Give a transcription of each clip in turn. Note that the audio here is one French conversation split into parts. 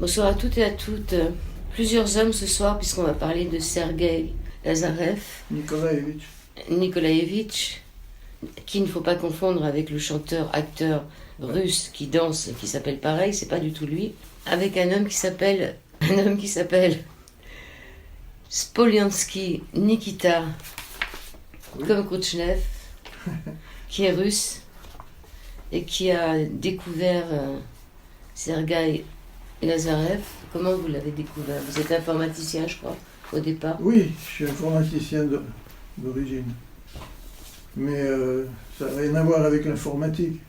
Bonsoir à toutes et à toutes. Plusieurs hommes ce soir, puisqu'on va parler de Sergueï Lazarev Nikolaevitch, qui ne faut pas confondre avec le chanteur-acteur russe qui danse et qui s'appelle pareil, c'est pas du tout lui, avec un homme qui s'appelle Spolyansky Nikita, comme Khrouchtchev, qui est russe et qui a découvert Sergueï Lazarev. Comment vous l'avez découvert? Vous êtes informaticien, je crois, au départ. Oui, je suis informaticien d'origine. Mais ça n'a rien à voir avec l'informatique.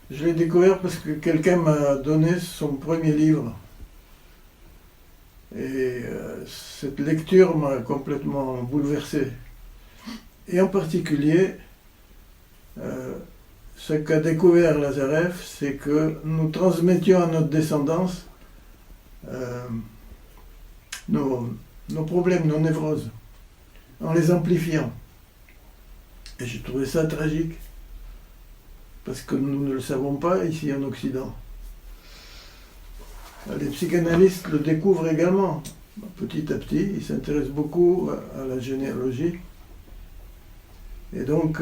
Je l'ai découvert parce que quelqu'un m'a donné son premier livre. Et cette lecture m'a complètement bouleversé. Et en particulier, ce qu'a découvert Lazarev, c'est que nous transmettions à notre descendance nos problèmes, nos névroses, en les amplifiant. Et j'ai trouvé ça tragique, parce que nous ne le savons pas ici en Occident. Les psychanalystes le découvrent également, petit à petit. Ils s'intéressent beaucoup à la généalogie. Et donc,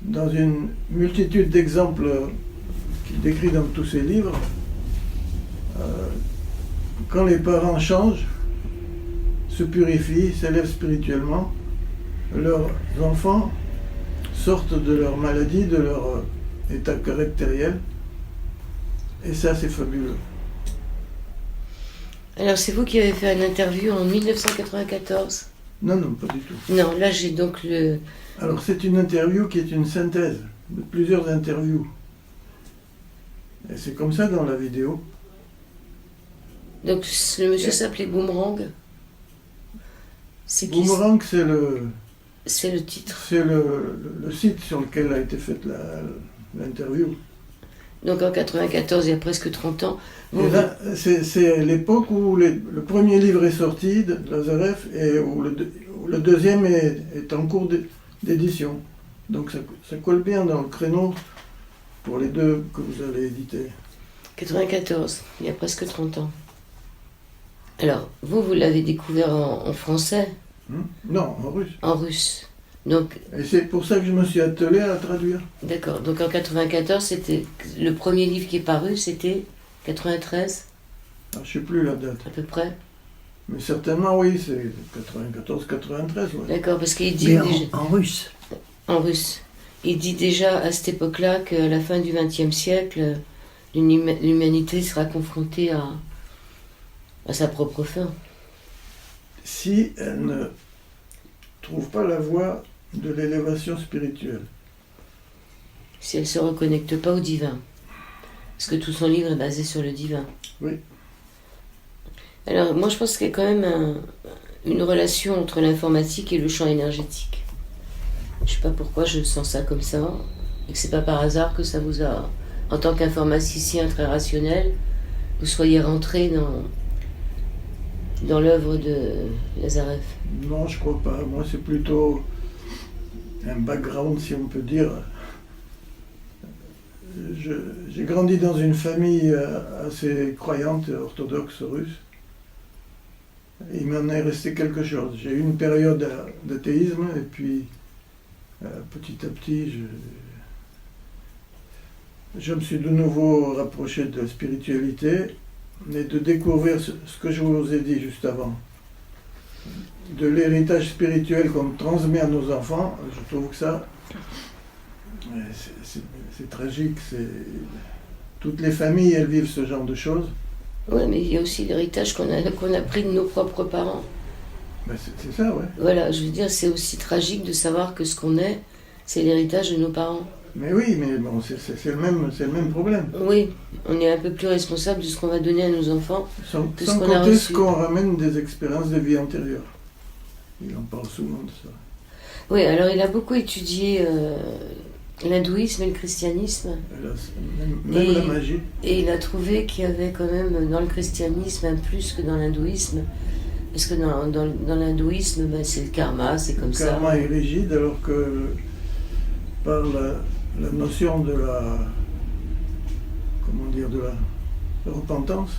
dans une multitude d'exemples qu'il décrit dans tous ses livres, quand les parents changent, se purifient, s'élèvent spirituellement, leurs enfants sortent de leur maladie, de leur état caractériel, et ça c'est fabuleux. Alors c'est vous qui avez fait une interview en 1994? Non, pas du tout. Non, là j'ai donc le... Alors c'est une interview qui est une synthèse de plusieurs interviews. Et c'est comme ça dans la vidéo. Donc le monsieur s'appelait Boomerang. Boomerang, c'est le... C'est le titre. C'est le site sur lequel a été faite l'interview. Donc en 94, il y a presque 30 ans. Et là, c'est l'époque où le premier livre est sorti de Lazarev et où le deuxième est en cours d'édition. Donc ça colle bien dans le créneau pour les deux que vous allez éditer. 94, il y a presque 30 ans. Alors, vous l'avez découvert en français? Non, en russe. En russe. Donc, et c'est pour ça que je me suis attelé à traduire. D'accord. Donc en 94, c'était le premier livre qui est paru, c'était 93? Je ne sais plus la date. À peu près. Mais certainement, oui, c'est 94, 93. Ouais. D'accord, parce qu'il dit... Mais en russe. En russe. Il dit déjà à cette époque-là qu'à la fin du XXe siècle, l'humanité sera confrontée à sa propre fin. Si elle ne trouve pas la voie de l'élévation spirituelle. Si elle ne se reconnecte pas au divin. Parce que tout son livre est basé sur le divin. Oui. Alors, moi, je pense qu'il y a quand même une relation entre l'informatique et le champ énergétique. Je ne sais pas pourquoi je sens ça comme ça, et que c'est pas par hasard que ça vous a, en tant qu'informaticien très rationnel, vous soyez rentré dans l'œuvre de Lazarev. Non, je crois pas. Moi, c'est plutôt un background, si on peut dire. J'ai grandi dans une famille assez croyante, orthodoxe russe. Il m'en est resté quelque chose. J'ai eu une période d'athéisme et puis petit à petit, je me suis de nouveau rapproché de la spiritualité et de découvrir ce que je vous ai dit juste avant. De l'héritage spirituel qu'on transmet à nos enfants, je trouve que ça, c'est tragique. Toutes les familles, elles vivent ce genre de choses. Oui, mais il y a aussi l'héritage qu'on a pris de nos propres parents. Ben c'est ça, ouais. Voilà, je veux dire, c'est aussi tragique de savoir que ce qu'on est, c'est l'héritage de nos parents. Mais oui, mais bon, c'est le même problème. Oui, on est un peu plus responsable de ce qu'on va donner à nos enfants que sans ce qu'on a compter reçu. Ce qu'on ramène des expériences de vie antérieures. Il en parle souvent de ça. Oui, alors il a beaucoup étudié l'hindouisme et le christianisme. Même la magie. Et il a trouvé qu'il y avait quand même dans le christianisme un plus que dans l'hindouisme. Parce que dans l'hindouisme, ben, c'est le karma, c'est comme ça. Le karma est rigide, alors que par la notion de la... Comment dire, de la repentance,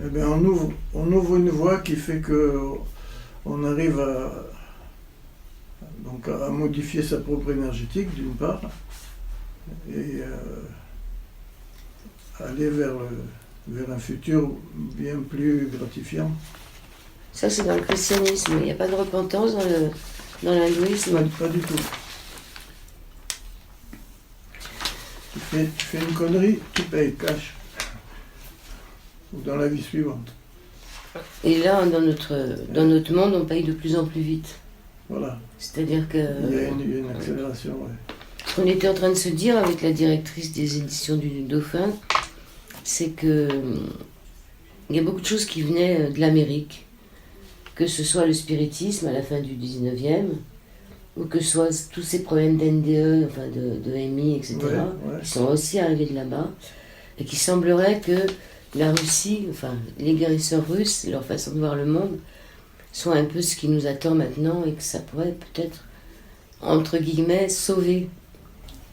eh bien on ouvre une voie qui fait qu'on arrive à modifier sa propre énergétique d'une part, et aller vers un futur bien plus gratifiant. Ça, c'est dans le christianisme. Il n'y a pas de repentance dans l'hindouisme. Pas du tout. Tu fais une connerie, tu payes cash. Ou dans la vie suivante. Et là, dans notre monde, on paye de plus en plus vite. Voilà. C'est-à-dire que... Il y a une accélération, ouais. Ce qu'on était en train de se dire avec la directrice des éditions du Dauphin, c'est que il y a beaucoup de choses qui venaient de l'Amérique. Que ce soit le spiritisme à la fin du 19e, ou que ce soit tous ces problèmes d'NDE, enfin de MI, etc., ouais. qui sont aussi arrivés de là-bas, et qui semblerait que la Russie, enfin les guérisseurs russes, leur façon de voir le monde, soit un peu ce qui nous attend maintenant, et que ça pourrait peut-être, entre guillemets, sauver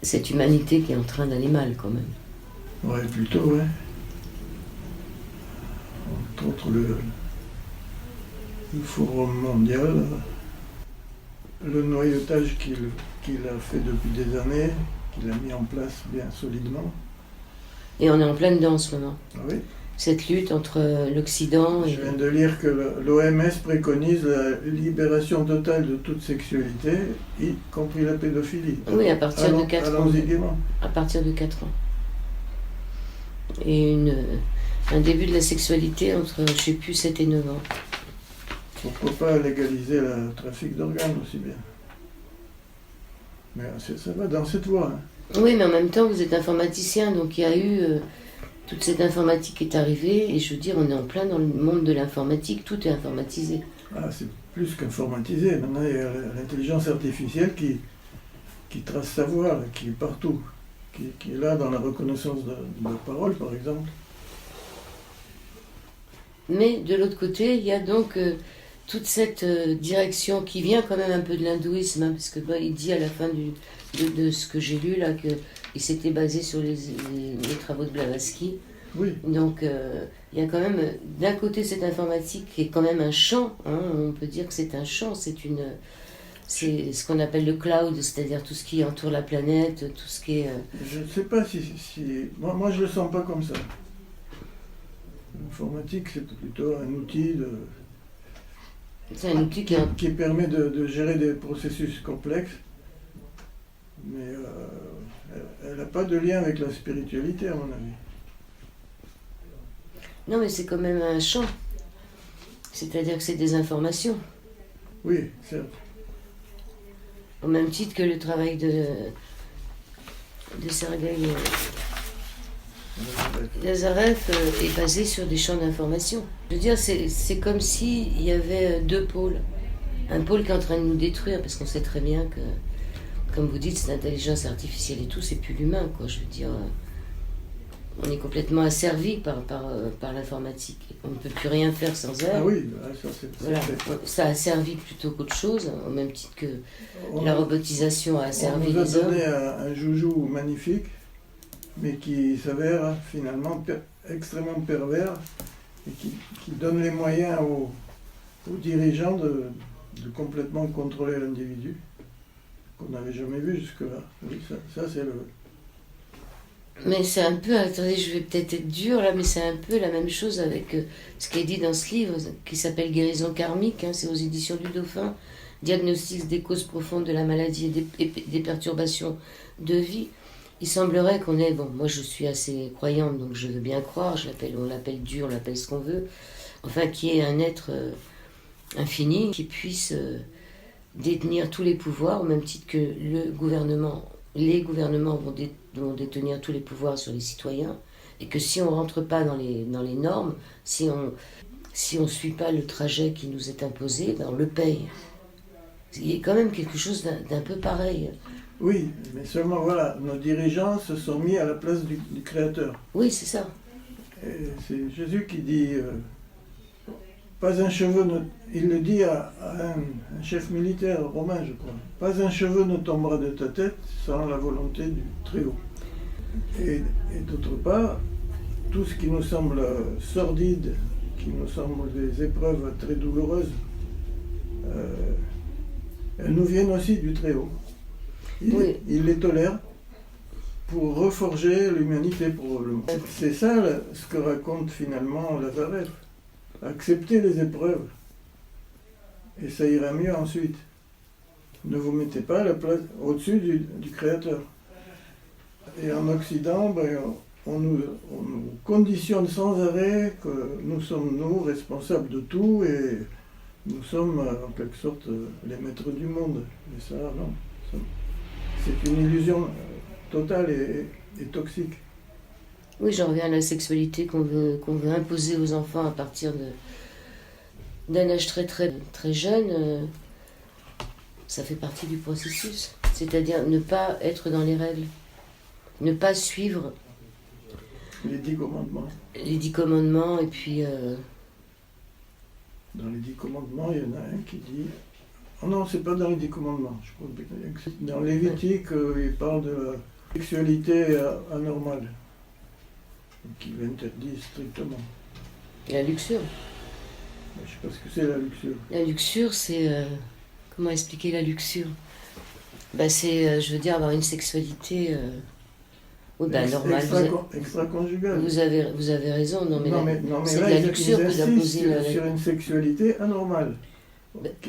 cette humanité qui est en train d'aller mal quand même. Ouais, plutôt, ouais. Entre autres, le Forum mondial, le noyautage qu'il a fait depuis des années, qu'il a mis en place bien solidement. Et on est en plein dedans en ce moment. Ah oui. Cette lutte entre l'Occident et... Je viens de lire que l'OMS préconise la libération totale de toute sexualité, y compris la pédophilie. Oui, à partir de 4 ans. Allons-y gaiement. À partir de 4 ans. Et un début de la sexualité entre, je sais plus, 7 et 9 ans. Pourquoi pas légaliser le trafic d'organes aussi bien. Mais ça va dans cette voie. Hein. Oui, mais en même temps, vous êtes informaticien, donc il y a eu... toute cette informatique qui est arrivée, et je veux dire, on est en plein dans le monde de l'informatique, tout est informatisé. Ah, c'est plus qu'informatisé. Maintenant, il y a l'intelligence artificielle qui trace sa voix, qui est partout, qui est là dans la reconnaissance de parole, par exemple. Mais de l'autre côté, il y a donc toute cette direction qui vient quand même un peu de l'hindouisme, hein, parce que il dit à la fin de ce que j'ai lu là qu'il s'était basé sur les travaux de Blavatsky. Oui. Donc il y a quand même d'un côté cette informatique qui est quand même un champ, hein, on peut dire que c'est un champ, c'est ce qu'on appelle le cloud, c'est-à-dire tout ce qui entoure la planète, tout ce qui est... Je ne sais pas si moi je le sens pas comme ça. L'informatique, c'est plutôt un outil C'est un outil qui permet de gérer des processus complexes, mais elle n'a pas de lien avec la spiritualité, à mon avis. Non, mais c'est quand même un champ. C'est-à-dire que c'est des informations. Oui, certes. Au même titre que le travail de Sergueï Lazarev est basé sur des champs d'information. Je veux dire, c'est comme s'il y avait deux pôles. Un pôle qui est en train de nous détruire, parce qu'on sait très bien que, comme vous dites, cette intelligence artificielle et tout, c'est plus l'humain, quoi. Je veux dire, on est complètement asservi par l'informatique. On ne peut plus rien faire sans elle. Ah oui, ça c'est... Voilà. Ça a servi plutôt qu'autre chose, au même titre que la robotisation a asservi les hommes. On nous a donné un joujou magnifique, mais qui s'avère finalement extrêmement pervers et qui donne les moyens aux dirigeants de complètement contrôler l'individu, qu'on n'avait jamais vu jusque-là. Oui, ça c'est le... Mais c'est un peu, attendez, je vais peut-être être dure là, mais c'est un peu la même chose avec ce qui est dit dans ce livre qui s'appelle Guérison karmique, hein, c'est aux éditions du Dauphin, diagnostic des causes profondes de la maladie et des perturbations de vie. Il semblerait qu'on ait, bon, moi je suis assez croyante, donc je veux bien croire, on l'appelle Dieu, on l'appelle ce qu'on veut, enfin qui est un être infini, qui puisse détenir tous les pouvoirs, au même titre que les gouvernements vont détenir tous les pouvoirs sur les citoyens, et que si on ne rentre pas dans les normes, si on suit pas le trajet qui nous est imposé, ben on le paye. Il y a quand même quelque chose d'un peu pareil. Oui, mais seulement voilà, nos dirigeants se sont mis à la place du Créateur. Oui, c'est ça. Et c'est Jésus qui dit, pas un cheveu, il le dit à un chef militaire romain, je crois, pas un cheveu ne tombera de ta tête sans la volonté du Très-Haut. Et d'autre part, tout ce qui nous semble sordide, qui nous semble des épreuves très douloureuses, elles nous viennent aussi du Très-Haut. Il les tolère pour reforger l'humanité probablement. C'est ça ce que raconte finalement Lazarev. Acceptez les épreuves et ça ira mieux ensuite. Ne vous mettez pas à la place au-dessus du Créateur. Et en Occident, on nous conditionne sans arrêt que nous sommes nous responsables de tout et nous sommes en quelque sorte les maîtres du monde. Mais ça, non. C'est une illusion totale et toxique. Oui, j'en reviens à la sexualité qu'on veut imposer aux enfants à partir d'un âge très très très jeune. Ça fait partie du processus. C'est-à-dire ne pas être dans les règles. Ne pas suivre les 10 commandements. Les 10 commandements et puis... Dans les 10 commandements, il y en a un qui dit... Oh non, c'est pas dans les 10 commandements. Je crois que dans Lévitique, il parle de la sexualité anormale, qui l'interdit strictement. La luxure. Je sais pas ce que c'est la luxure. La luxure, c'est... comment expliquer la luxure? C'est, je veux dire, avoir une sexualité... normal. Extra-conjugale. Vous avez raison, non mais c'est là, de la luxure que d'imposer sur une sexualité anormale.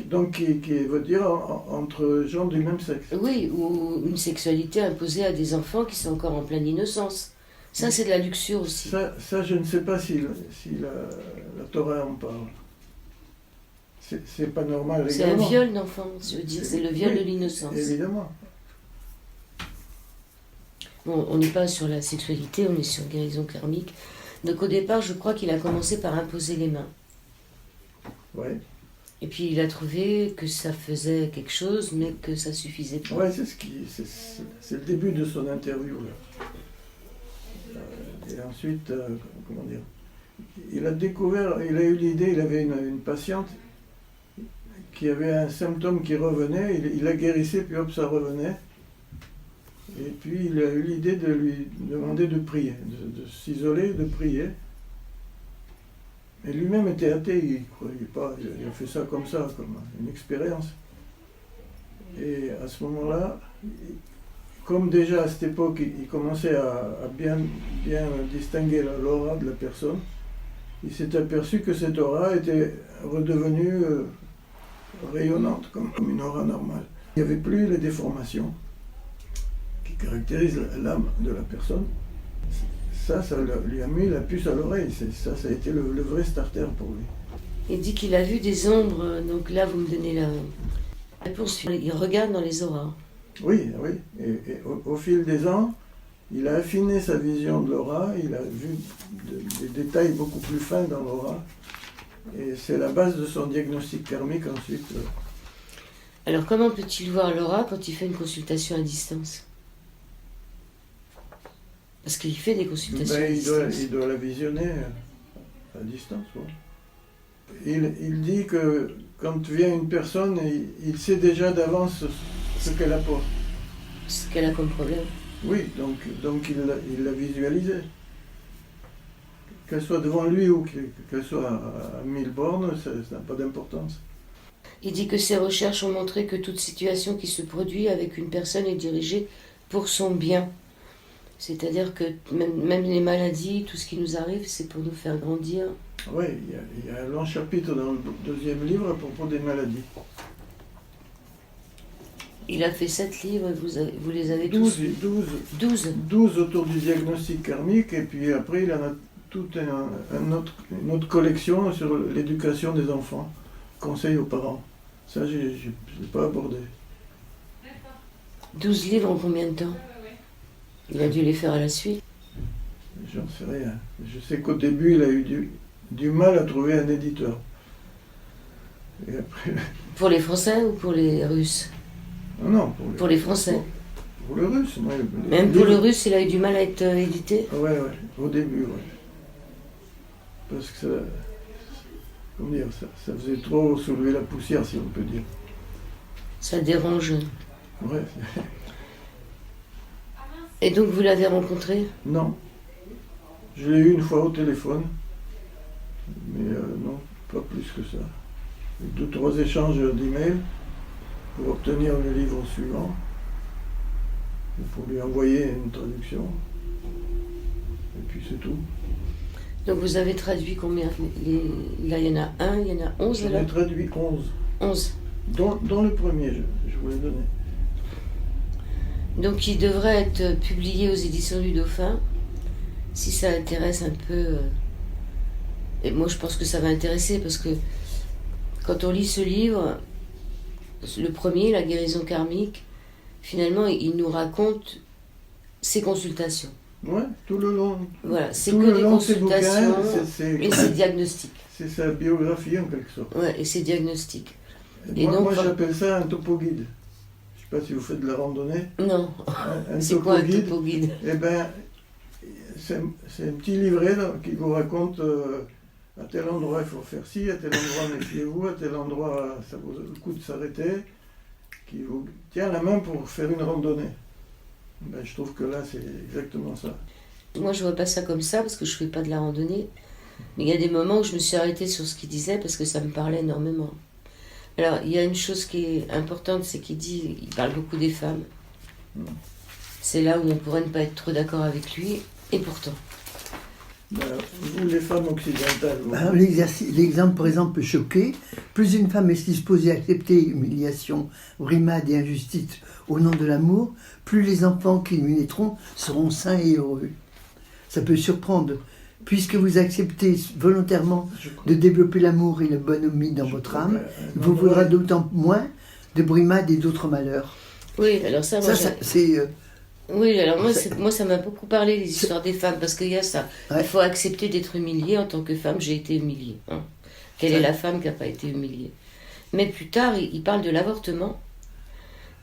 Donc qui veut dire entre gens du même sexe. Oui, ou une sexualité imposée à des enfants qui sont encore en pleine innocence. Ça, c'est de la luxure aussi. Ça je ne sais pas si la Torah en parle. C'est pas normal. C'est un viol d'enfant, je veux dire, c'est le viol de l'innocence. Évidemment. Bon, on n'est pas sur la sexualité, on est sur guérison karmique. Donc au départ, je crois qu'il a commencé par imposer les mains. Ouais. Et puis il a trouvé que ça faisait quelque chose, mais que ça suffisait pas. Ouais, c'est le début de son interview là. Et ensuite, comment dire, il a eu l'idée, il avait une patiente qui avait un symptôme qui revenait, il la guérissait, puis hop, ça revenait. Et puis il a eu l'idée de lui demander de prier, de s'isoler, de prier. Et lui-même était athée, il ne croyait pas, il a fait ça comme une expérience. Et à ce moment-là, comme déjà à cette époque, il commençait à bien distinguer l'aura de la personne, il s'est aperçu que cette aura était redevenue rayonnante, comme une aura normale. Il n'y avait plus les déformations qui caractérisent l'âme de la personne. Ça lui a mis la puce à l'oreille. Ça a été le vrai starter pour lui. Il dit qu'il a vu des ombres, donc là vous me donnez la réponse. Il regarde dans les auras. Oui. Et au fil des ans, il a affiné sa vision de l'aura, il a vu des détails beaucoup plus fins dans l'aura. Et c'est la base de son diagnostic karmique ensuite. Alors comment peut-il voir l'aura quand il fait une consultation à distance? Parce qu'il fait des consultations à distance. Il doit la visionner à distance. Ouais. Il dit que quand vient une personne, il sait déjà d'avance ce qu'elle a pas. Ce qu'elle a comme problème. Oui, donc il l'a visualisé. Qu'elle soit devant lui ou qu'elle soit à 1000 bornes, ça n'a pas d'importance. Il dit que ses recherches ont montré que toute situation qui se produit avec une personne est dirigée pour son bien. C'est-à-dire que même les maladies, tout ce qui nous arrive, c'est pour nous faire grandir. Oui, il y a un long chapitre dans le deuxième livre à propos des maladies. Il a fait 7 livres, vous les avez tous 12 autour du diagnostic karmique, et puis après il en a toute une autre collection sur l'éducation des enfants, conseils aux parents. Ça, je n'ai pas abordé. 12 livres en combien de temps? Il a dû les faire à la suite. J'en sais rien. Je sais qu'au début, il a eu du mal à trouver un éditeur. Et après... Pour les Français ou pour les Russes? Non, pour les Français. Pour le Russe, oui. Même pour le Russe, il a eu du mal à être édité? Oui, au début, oui. Parce que ça faisait trop soulever la poussière, si on peut dire. Ça dérange. Ouais. Et donc vous l'avez rencontré? Non. Je l'ai eu une fois au téléphone, mais non, pas plus que ça. Et 2-3 échanges d'emails pour obtenir le livre suivant, et pour lui envoyer une traduction. Et puis c'est tout. Donc vous avez traduit combien? Là, il y en a un, il y en a 11 J'en ai traduit 11. 11. Dont le premier, je vous l'ai donné. Donc il devrait être publié aux éditions du Dauphin, si ça intéresse un peu. Et moi je pense que ça va intéresser, parce que quand on lit ce livre, le premier, La guérison karmique, finalement il nous raconte ses consultations. Ouais, tout le long. Voilà, c'est tout que le des long de ses consultations bouquins, et ses diagnostics. C'est sa biographie en quelque sorte. Ouais, et ses diagnostics. Et moi j'appelle ça un topo-guide. Je ne sais pas si vous faites de la randonnée. Non. Un C'est quoi un topo-guide? topo-guide? Eh bien, c'est un petit livret là, qui vous raconte à tel endroit il faut faire ci, à tel endroit méfiez-vous, à tel endroit ça vaut le coup de s'arrêter, qui vous tient la main pour faire une randonnée. Ben, je trouve que là c'est exactement ça. Moi je vois pas ça comme ça, parce que je fais pas de la randonnée. Mais il y a des moments où je me suis arrêtée sur ce qu'il disait, parce que ça me parlait énormément. Alors, il y a une chose qui est importante, c'est qu'il parle beaucoup des femmes. C'est là où on pourrait ne pas être trop d'accord avec lui, et pourtant. Ben, vous, les femmes occidentales... Vous... Alors, l'exemple, par exemple, peut choquer. Plus une femme est disposée à accepter humiliation, brimade et injustice au nom de l'amour, plus les enfants qui lui naîtront seront sains et heureux. Ça peut surprendre. Puisque vous acceptez volontairement de développer l'amour et la bonhomie dans votre âme, il vous vaudra d'autant moins de brimades et d'autres malheurs. Oui, alors ça, moi, c'est... Oui, alors moi, ça m'a beaucoup parlé, les histoires des femmes, parce qu'il y a ça. Ouais. Il faut accepter d'être humiliée. En tant que femme, j'ai été humiliée. Hein. Quelle est la femme qui n'a pas été humiliée? Mais plus tard, il parle de l'avortement,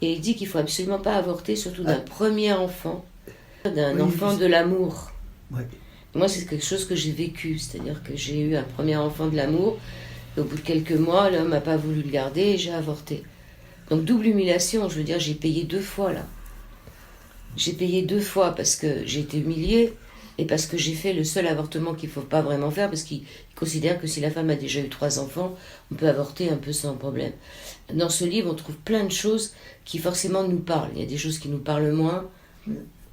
et il dit qu'il ne faut absolument pas avorter, surtout d'un premier enfant, d'un enfant de l'amour. Ouais. Moi, c'est quelque chose que j'ai vécu, c'est-à-dire que j'ai eu un premier enfant de l'amour, et au bout de quelques mois, l'homme n'a pas voulu le garder et j'ai avorté. Donc double humiliation, je veux dire, j'ai payé 2 fois là. J'ai payé 2 fois parce que j'ai été humiliée et parce que j'ai fait le seul avortement qu'il ne faut pas vraiment faire, parce qu'il considère que si la femme a déjà eu 3 enfants, on peut avorter un peu sans problème. Dans ce livre, on trouve plein de choses qui forcément nous parlent. Il y a des choses qui nous parlent moins.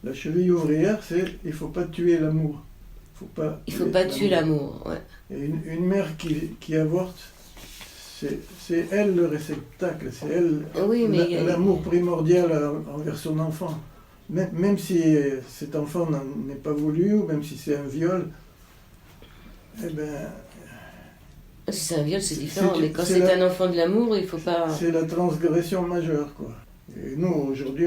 La cheville ouvrière, c'est il ne faut pas tuer l'amour. Il ne faut pas tuer l'amour, ouais. Et une mère qui avorte, c'est elle le réceptacle, c'est elle l'amour primordial envers son enfant. Même si cet enfant n'est pas voulu, ou même si c'est un viol, eh ben... Si c'est un viol, c'est différent, mais quand c'est un enfant de l'amour, il ne faut pas... C'est la transgression majeure, quoi. Et nous, aujourd'hui,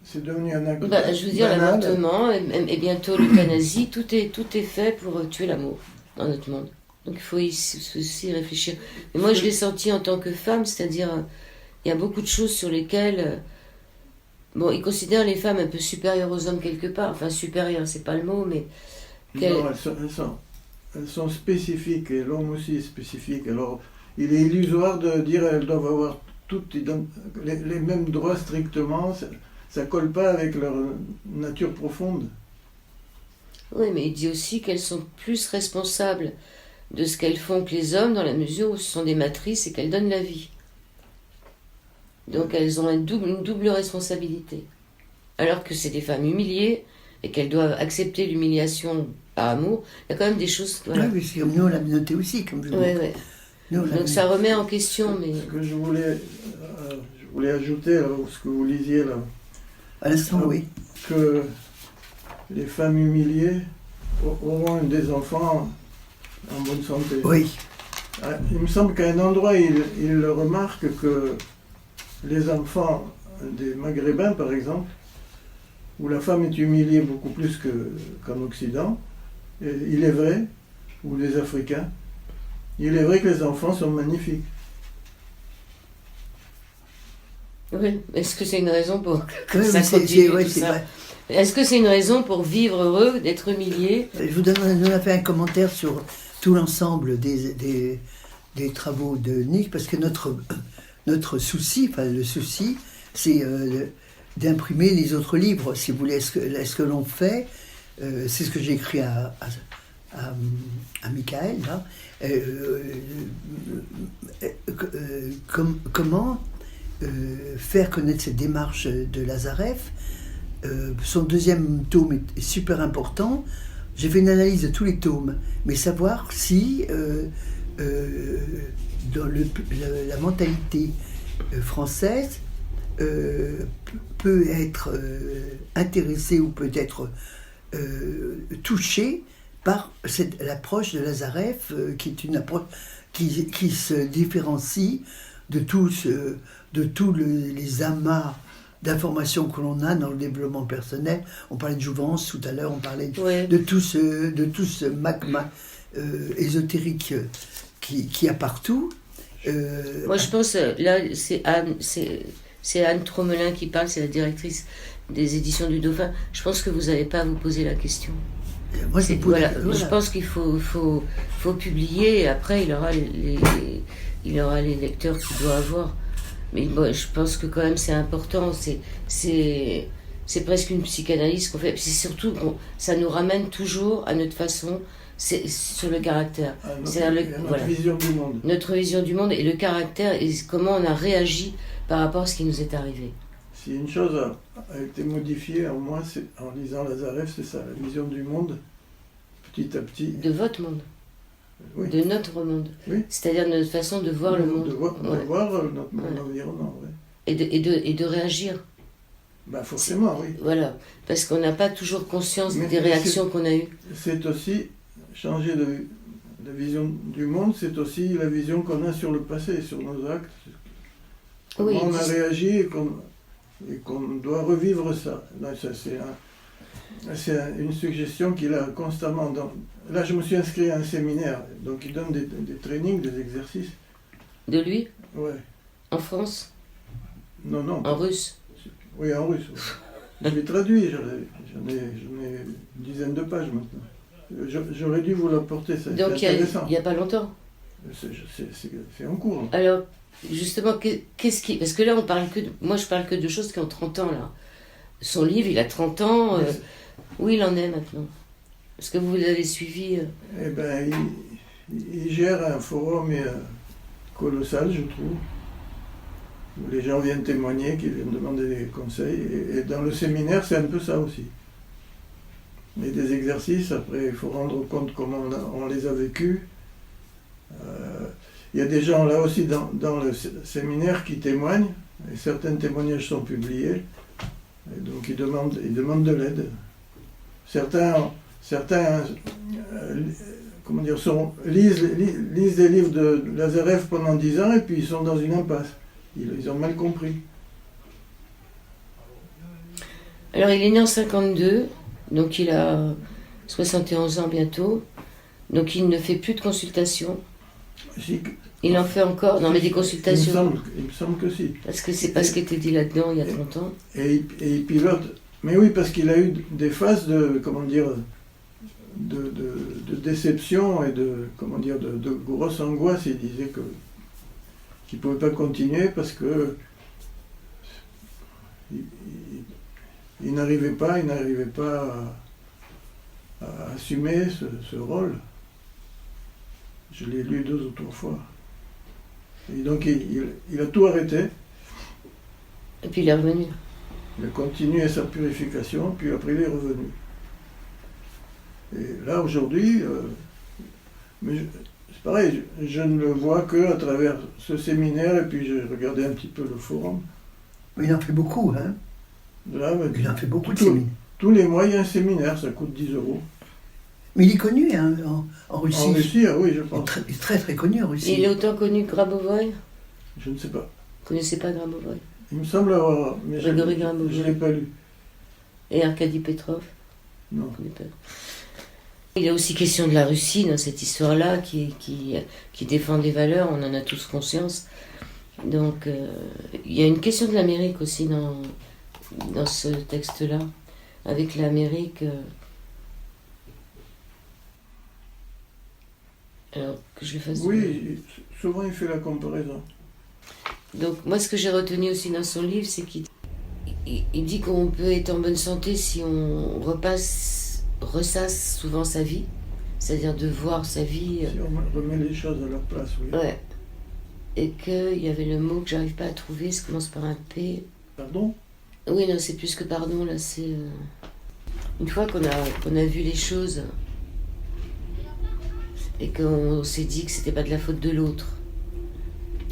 c'est devenu un acte je veux dire, l'avortement et bientôt l'euthanasie, tout est fait pour tuer l'amour dans notre monde. Donc il faut aussi réfléchir. Mais moi, je l'ai senti en tant que femme, c'est-à-dire, il y a beaucoup de choses sur lesquelles... Bon, ils considèrent les femmes un peu supérieures aux hommes quelque part. Enfin, supérieures, c'est pas le mot, mais... Non, elles sont spécifiques, et l'homme aussi est spécifique. Alors, il est illusoire de dire qu'elles doivent avoir toutes les mêmes droits strictement. Ça ne colle pas avec leur nature profonde. Oui, mais il dit aussi qu'elles sont plus responsables de ce qu'elles font que les hommes, dans la mesure où ce sont des matrices et qu'elles donnent la vie. Donc elles ont une double responsabilité. Alors que c'est des femmes humiliées et qu'elles doivent accepter l'humiliation par amour, il y a quand même des choses... Voilà. Oui, c'est comme nous, on l'a noté aussi, comme je vous dis. Ouais. Donc ça remet en question, mais... Ce que je voulais ajouter, là, ce que vous lisiez là, à l'instant, oui. Que les femmes humiliées auront des enfants en bonne santé. Oui. Il me semble qu'à un endroit, il remarque que les enfants des Maghrébins, par exemple, où la femme est humiliée beaucoup plus qu'en Occident, et il est vrai, ou les Africains, il est vrai que les enfants sont magnifiques. Oui, est-ce que c'est une raison pour que oui, ça continue tout ça vrai. Est-ce que c'est une raison pour vivre heureux, d'être humilié? Je vous donne fait un commentaire sur tout l'ensemble des travaux de Nick, parce que notre souci, enfin le souci, c'est d'imprimer les autres livres. Si vous voulez, est-ce que l'on fait c'est ce que j'ai écrit à Michael, là. Comment faire connaître cette démarche de Lazarev. Son deuxième tome est super important. J'ai fait une analyse de tous les tomes, mais savoir si dans la mentalité française peut être intéressée ou peut être touchée par l'approche de Lazarev, qui est une approche qui se différencie de tous les amas d'informations que l'on a dans le développement personnel. On parlait de jouvence tout à l'heure, on parlait de tout ce magma ésotérique qui a partout. Moi je pense, là c'est Anne Tromelin qui parle, c'est la directrice des éditions du Dauphin. Je pense que vous n'avez pas à vous poser la question. Moi, voilà. Je pense qu'il faut publier, et après il aura les lecteurs qu'il doit avoir. Mais bon, je pense que quand même c'est important, c'est presque une psychanalyse qu'on fait. C'est surtout ça nous ramène toujours à notre façon, c'est sur le caractère. Notre vision du monde. Notre vision du monde et le caractère et comment on a réagi par rapport à ce qui nous est arrivé. Si une chose a été modifiée, au moins en lisant Lazarev, c'est ça, la vision du monde, petit à petit. De votre monde. Oui. De notre monde. Oui. C'est-à-dire notre façon de voir le monde. De voir notre monde environnant, oui. Et de réagir. Ben forcément, oui. Voilà, parce qu'on n'a pas toujours conscience des réactions qu'on a eues. C'est aussi, changer de vision du monde, c'est aussi la vision qu'on a sur le passé, sur nos actes. Comment on a réagi et qu'on doit revivre ça. Là, c'est une suggestion qu'il a constamment. Là, je me suis inscrit à un séminaire, donc il donne des trainings, des exercices. De lui? Ouais. En France? Non. En russe? Oui, en russe. Je l'ai traduit, j'en ai une dizaine de pages maintenant. J'aurais dû vous l'apporter, c'est intéressant. Donc il n'y a pas longtemps? C'est en cours. Alors, justement, qu'est-ce qui... Parce que là, moi, je parle que de choses qui ont 30 ans, là. Son livre, il a 30 ans. Où il en est maintenant? Est-ce que vous l'avez suivi? Eh bien, il gère un forum colossal, je trouve, où les gens viennent témoigner, qui viennent demander des conseils. Et dans le séminaire, c'est un peu ça aussi. Mais des exercices, après, il faut rendre compte comment on les a vécus. Il y a des gens là aussi dans le séminaire qui témoignent, et certains témoignages sont publiés, et donc ils demandent de l'aide. Certains lisent des livres de Lazarev pendant 10 ans et puis ils sont dans une impasse. Ils ont mal compris. Alors il est né en 52, donc il a 71 ans bientôt, donc il ne fait plus de consultations. Il en fait encore, non mais des consultations. Il me semble que si. Parce que c'est pas ce qui était dit là-dedans il y a 30 ans. Et il pilote. Mais oui, parce qu'il a eu des phases de déception et de grosse angoisse. Il disait qu'il ne pouvait pas continuer parce que il n'arrivait pas à assumer ce rôle. Je l'ai lu 2 ou 3 fois. Et donc il a tout arrêté. Et puis il est revenu. Il a continué sa purification, puis après il est revenu. Et là aujourd'hui, c'est pareil, je ne le vois qu'à travers ce séminaire, et puis j'ai regardé un petit peu le forum. Mais il en fait beaucoup, hein. Là, il en fait beaucoup de séminaires. Tous les mois, il y a un séminaire, ça coûte 10 €. Mais il est connu hein, en Russie. En Russie, oui, je pense. Il est très très connu en Russie. Il est autant connu que Grabovoy? Je ne sais pas. Vous ne connaissez pas Grabovoy? Il me semble avoir... Mais je ne l'ai pas lu. Et Arkady Petrov? Non. Je ne connais pas. Il y a aussi question de la Russie dans cette histoire-là qui défend des valeurs, on en a tous conscience. Donc il y a une question de l'Amérique aussi dans ce texte-là, avec l'Amérique. Alors que je le fasse. Oui, souvent il fait la comparaison. Donc moi ce que j'ai retenu aussi dans son livre, c'est qu'il dit qu'on peut être en bonne santé si on ressasse souvent sa vie, c'est-à-dire de voir sa vie. Si on remet les choses à leur place, oui. Ouais. Et qu'il y avait le mot que j'arrive pas à trouver, ça commence par un P. Pardon? Oui, non, c'est plus que pardon, là, c'est... Une fois qu'on a vu les choses et qu'on s'est dit que c'était pas de la faute de l'autre.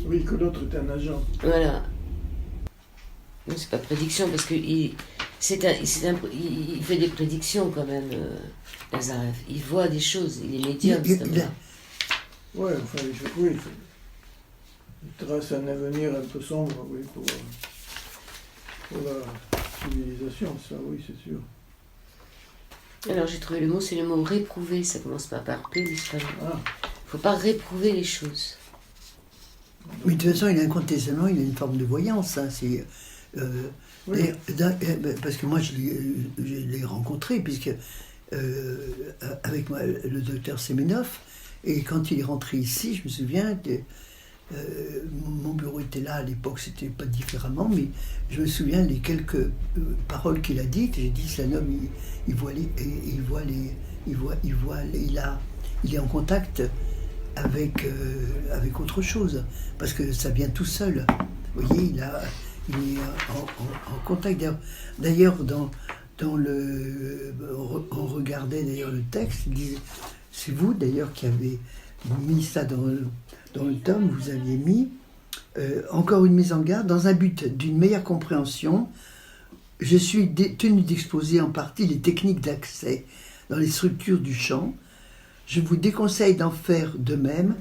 Oui, que l'autre est un agent. Voilà. Non, c'est pas prédiction, parce que il fait des prédictions quand même, Lazarev. Il voit des choses, il est médium, cet homme-là. Ouais, enfin, il trace un avenir un peu sombre, oui, pour la civilisation, ça, oui, c'est sûr. Alors j'ai trouvé le mot, c'est le mot réprouver, ça commence pas par P, mais c'est pas grave. Ah, Faut pas réprouver les choses. Mais de toute façon, incontestablement, il a une forme de voyance. Hein, c'est, oui. parce que moi, je l'ai rencontré, puisque avec moi, le docteur Semenov, et quand il est rentré ici, je me souviens, mon bureau était là à l'époque, c'était pas différemment, mais je me souviens des quelques paroles qu'il a dites. J'ai dit, c'est un homme, il est en contact avec autre chose, parce que ça vient tout seul. Vous voyez, il est en contact. D'ailleurs, on regardait d'ailleurs le texte, il disait, c'est vous d'ailleurs qui avez mis ça dans le tome, vous aviez mis encore une mise en garde, dans un but d'une meilleure compréhension, je suis tenu d'exposer en partie les techniques d'accès dans les structures du chant. Je vous déconseille d'en faire de même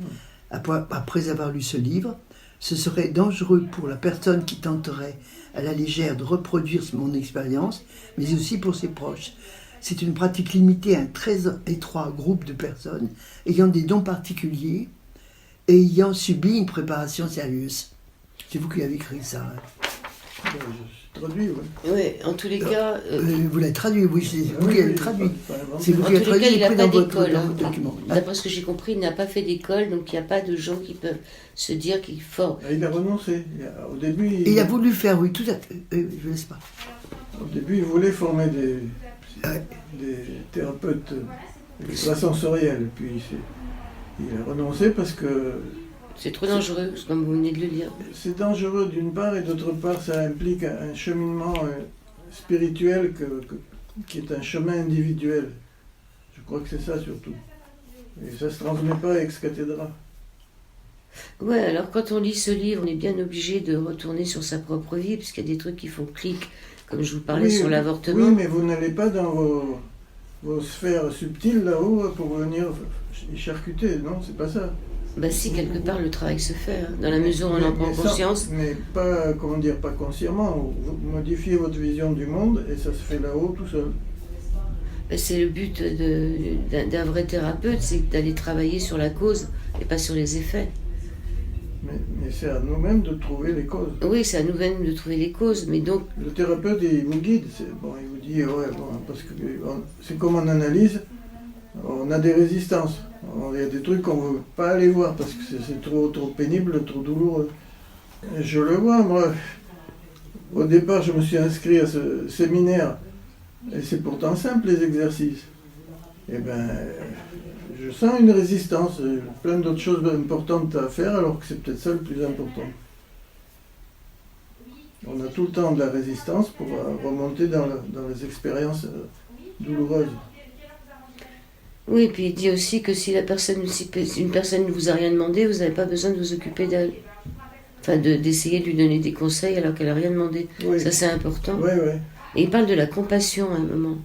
après avoir lu ce livre. Ce serait dangereux pour la personne qui tenterait à la légère de reproduire mon expérience, mais aussi pour ses proches. C'est une pratique limitée à un très étroit groupe de personnes ayant des dons particuliers et ayant subi une préparation sérieuse. C'est vous qui avez écrit ça. Hein. Je traduis, oui. Oui, en tous les cas... vous l'avez traduit, oui, c'est vous qui l'avez traduit. C'est vous En qui l'avez tous les cas, traduit il n'a pris pas dans votre d'école. document. D'après ce que j'ai compris, il n'a pas fait d'école, donc il n'y a pas de gens qui peuvent se dire qu'il faut... Il a renoncé. Au début, Il a voulu faire, oui, tout à fait. Je ne laisse pas. Au début, il voulait former des thérapeutes extrasensoriels. Puis il a renoncé parce que... C'est trop dangereux, comme vous venez de le dire. C'est dangereux d'une part, et d'autre part, ça implique un cheminement spirituel qui est un chemin individuel. Je crois que c'est ça surtout. Et ça ne se transmet pas ex cathedra. Ouais, alors quand on lit ce livre, on est bien obligé de retourner sur sa propre vie, puisqu'il y a des trucs qui font clic, comme je vous parlais sur l'avortement. Oui, mais vous n'allez pas dans vos sphères subtiles là-haut pour venir y charcuter, non, c'est pas ça. Bah si, quelque part, le travail se fait, hein, dans la mesure où on en prend conscience. Mais pas, comment dire, pas consciemment. Vous modifiez votre vision du monde et ça se fait là-haut tout seul. Bah, c'est le but d'un vrai thérapeute, c'est d'aller travailler sur la cause et pas sur les effets. Mais c'est à nous-mêmes de trouver les causes. Oui, c'est à nous-mêmes de trouver les causes, mais donc... Le thérapeute, il vous guide. Bon, il vous dit, ouais, bon, parce que c'est comme en analyse, on a des résistances. Il y a des trucs qu'on ne veut pas aller voir parce que c'est trop pénible, trop douloureux. Et je le vois, moi. Au départ, je me suis inscrit à ce séminaire. Et c'est pourtant simple, les exercices. Eh bien, je sens une résistance, plein d'autres choses importantes à faire, alors que c'est peut-être ça le plus important. On a tout le temps de la résistance pour remonter dans les expériences douloureuses. Oui, et puis il dit aussi que si une personne ne vous a rien demandé, vous n'avez pas besoin de vous occuper d'elle. Enfin, d'essayer de lui donner des conseils alors qu'elle n'a rien demandé. Oui. Ça, c'est important. Oui, oui. Et il parle de la compassion à un moment.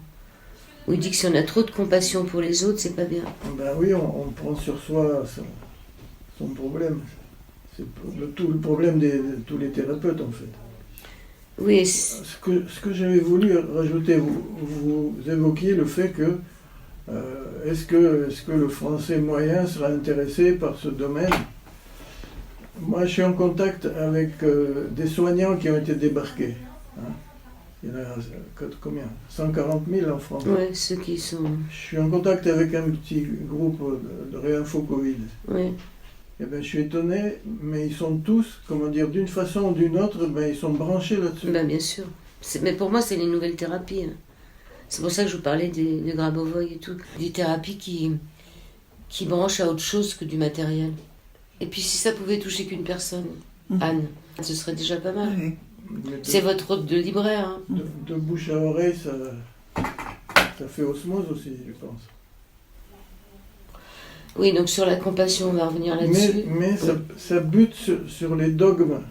Où il dit que si on a trop de compassion pour les autres, c'est pas bien. Ben oui, on prend sur soi son problème. C'est tout le problème de tous les thérapeutes, en fait. Oui. Ce que j'avais voulu rajouter, vous évoquiez le fait que est-ce que le français moyen sera intéressé par ce domaine? Moi, je suis en contact avec des soignants qui ont été débarqués. Hein. Il y en a combien? 140 000 en France. Oui, ceux qui sont... Je suis en contact avec un petit groupe de Réinfo Covid. Oui. Eh ben, je suis étonné, mais ils sont tous, comment dire, d'une façon ou d'une autre, ben, ils sont branchés là-dessus. Ben, bien sûr. Mais pour moi, c'est les nouvelles thérapies. Hein. C'est pour ça que je vous parlais des Grabovoi et tout. Des thérapies qui branchent à autre chose que du matériel. Et puis si ça pouvait toucher qu'une personne, Anne, ce serait déjà pas mal. Oui. C'est votre rôle de libraire. Hein. De bouche à oreille, ça fait osmose aussi, je pense. Oui, donc sur la compassion, on va revenir là-dessus. Mais ça bute sur les dogmes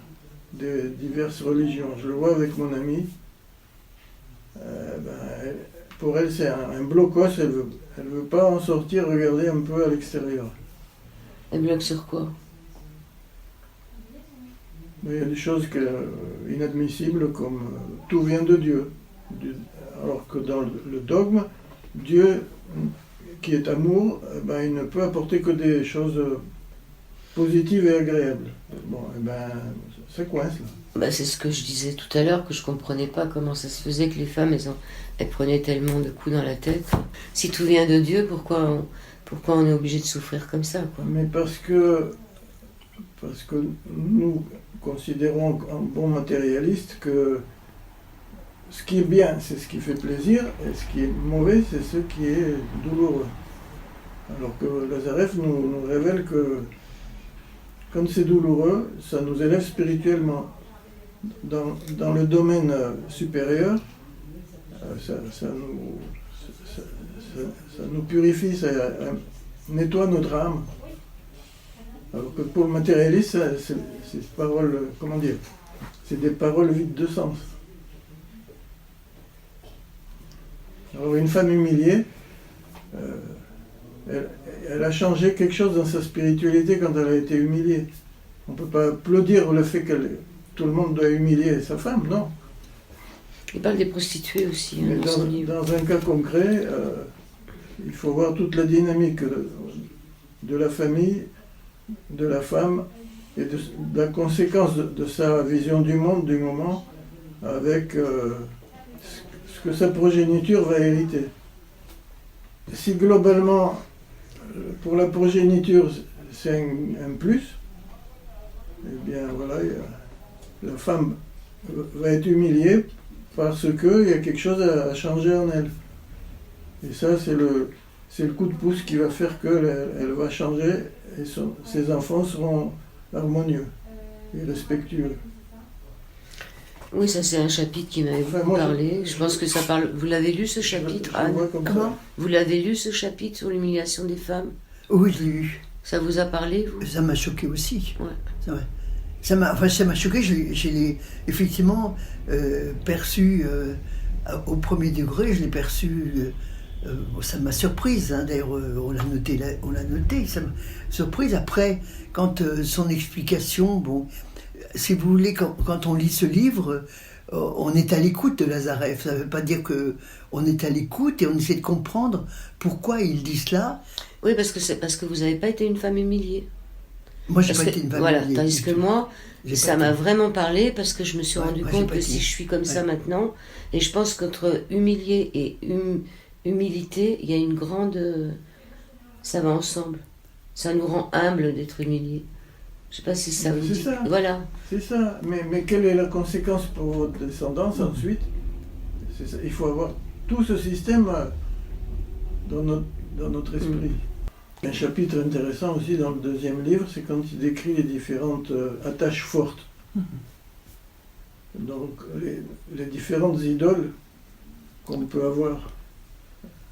des diverses religions. Je le vois avec mon amie. Pour elle, c'est un blocos. Elle veut pas en sortir, regarder un peu à l'extérieur. Elle bloque sur quoi? Mais il y a des choses inadmissibles comme tout vient de Dieu. Alors que dans le dogme, Dieu, qui est amour, il ne peut apporter que des choses positives et agréables. Bon, ça coince là. C'est ce que je disais tout à l'heure, que je comprenais pas comment ça se faisait que les femmes, elles prenaient tellement de coups dans la tête. Si tout vient de Dieu, pourquoi on est obligé de souffrir comme ça, quoi? Mais parce que nous considérons en bon matérialiste que ce qui est bien, c'est ce qui fait plaisir, et ce qui est mauvais, c'est ce qui est douloureux. Alors que Lazarev nous révèle que quand c'est douloureux, ça nous élève spirituellement. Dans le domaine supérieur, ça nous purifie, ça nettoie notre âme. Alors que pour le matérialiste, c'est paroles, comment dire, c'est des paroles vides de sens. Alors une femme humiliée, elle a changé quelque chose dans sa spiritualité quand elle a été humiliée. On ne peut pas applaudir le fait que tout le monde doit humilier sa femme, non. Il parle des prostituées aussi. Mais dans un cas concret, il faut voir toute la dynamique de la famille, de la femme, et de la conséquence de sa vision du monde, du moment, avec ce que sa progéniture va hériter. Si globalement, pour la progéniture, c'est un plus, eh bien voilà, la femme va être humiliée parce qu'il y a quelque chose à changer en elle. Et ça, c'est le coup de pouce qui va faire qu'elle va changer et ses enfants seront harmonieux et respectueux. Oui, ça c'est un chapitre qui m'avait beaucoup parlé. Je pense que ça parle... Vous l'avez lu ce chapitre, Anne? Comment? Vous l'avez lu ce chapitre sur l'humiliation des femmes? Oui, je l'ai lu. Ça vous a parlé, vous? Ça m'a choqué aussi. Ouais. C'est vrai. Ça m'a choqué, je l'ai effectivement perçu au premier degré, je l'ai perçu, ça m'a surprise, hein, d'ailleurs on l'a noté, ça m'a surprise. Après, quand son explication, bon, si vous voulez, quand on lit ce livre, on est à l'écoute de Lazarev, ça ne veut pas dire qu'on est à l'écoute et on essaie de comprendre pourquoi il dit cela. Oui, parce que vous n'avez pas été une femme humiliée. Moi, je n'ai pas été une femme humiliée. Tandis que moi, ça m'a vraiment parlé parce que je me suis rendu compte que si je suis comme ça maintenant, et je pense qu'entre humilié et humilité, il y a une grande... Ça va ensemble. Ça nous rend humbles d'être humiliés. Je ne sais pas si ça vous dit. Ça. Voilà. C'est ça. Mais quelle est la conséquence pour votre descendance ensuite? C'est ça. Il faut avoir tout ce système dans notre esprit. Un chapitre intéressant aussi dans le deuxième livre, c'est quand il décrit les différentes attaches fortes. Donc les différentes idoles qu'on peut avoir.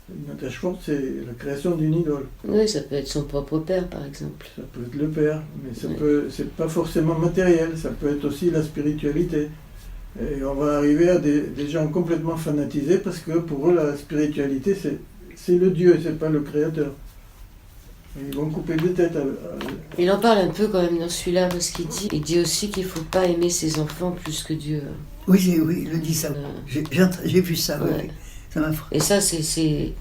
Une attache forte, c'est la création d'une idole. Oui, ça peut être son propre père, par exemple. Ça peut être le père, mais c'est pas forcément matériel, ça peut être aussi la spiritualité. Et on va arriver à des gens complètement fanatisés parce que pour eux, la spiritualité, c'est le Dieu, c'est pas le Créateur. Et ils vont couper des têtes. Il en parle un peu quand même dans celui-là, parce qu'il dit aussi qu'il ne faut pas aimer ses enfants plus que Dieu. Oui, il le dit ça. J'ai vu ça, ouais. Oui. Ça m'a... Et ça, c'est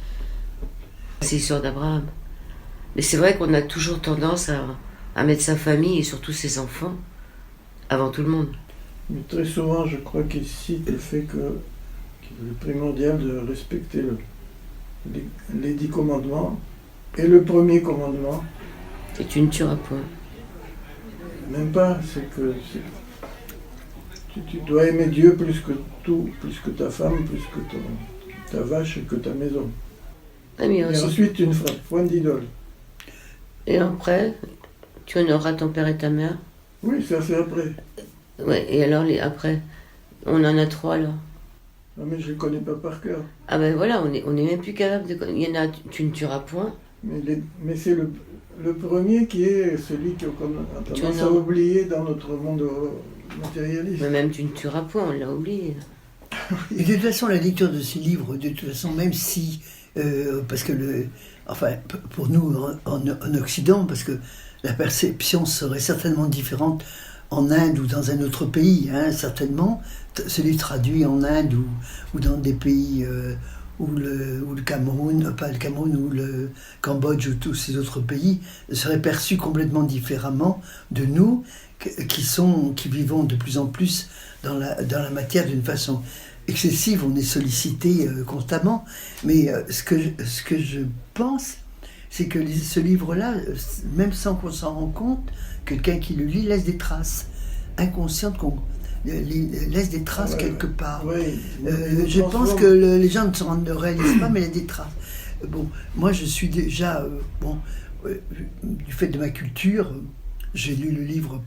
l'histoire d'Abraham. Mais c'est vrai qu'on a toujours tendance à mettre sa famille et surtout ses enfants avant tout le monde. Mais très souvent, je crois qu'il cite le fait qu'il est primordial de respecter les 10 commandements. Et le premier commandement... Et tu ne tueras point. Même pas, c'est que... Tu dois aimer Dieu plus que tout, plus que ta femme, plus que ta vache que ta maison. Ah, mais Et aussi- ensuite, tu ne feras point d'idole. Et après, tu honoreras ton père et ta mère. Oui, ça c'est après. Ouais, et alors après, on en a 3 là. Ah, mais je ne le connais pas par cœur. Ah ben voilà, on est même plus capable de... Il y en a, tu ne tueras point. Mais c'est le premier qui est celui qu'on a tendance à honores. oublier dans notre monde matérialiste. Mais même tu ne tueras point, on l'a oublié. Et de toute façon, la lecture de ces livres, de toute façon, même si, parce que pour nous en Occident, parce que la perception serait certainement différente en Inde ou dans un autre pays, hein, certainement, celui traduit en Inde ou dans des pays où le Cameroun, pas le Cameroun, ou le Cambodge ou tous ces autres pays serait perçu complètement différemment de nous, qui vivons de plus en plus dans la matière d'une façon excessive. On est sollicité constamment, mais ce que je pense, c'est que ce livre-là, même sans qu'on s'en rende compte, quelqu'un qui le lit laisse des traces inconscientes, laisse des traces quelque part. Ouais, Je pense que les gens ne réalisent pas, mais il y a des traces. Bon, moi je suis déjà, du fait de ma culture, j'ai lu le livre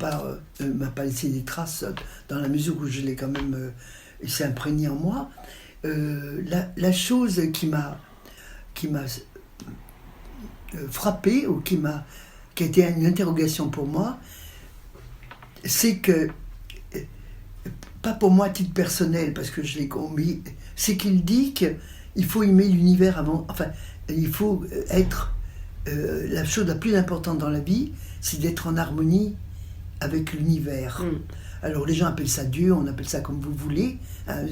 m'a pas laissé des traces, dans la mesure où je l'ai quand même, il s'est imprégné en moi. La chose qui m'a frappé, ou qui a été une interrogation pour moi, c'est que, pas pour moi à titre personnel, parce que je l'ai compris, c'est qu'il dit qu'il faut aimer l'univers avant, enfin, il faut être, la chose la plus importante dans la vie, c'est d'être en harmonie avec l'univers. Alors les gens appellent ça Dieu, on appelle ça comme vous voulez, hein,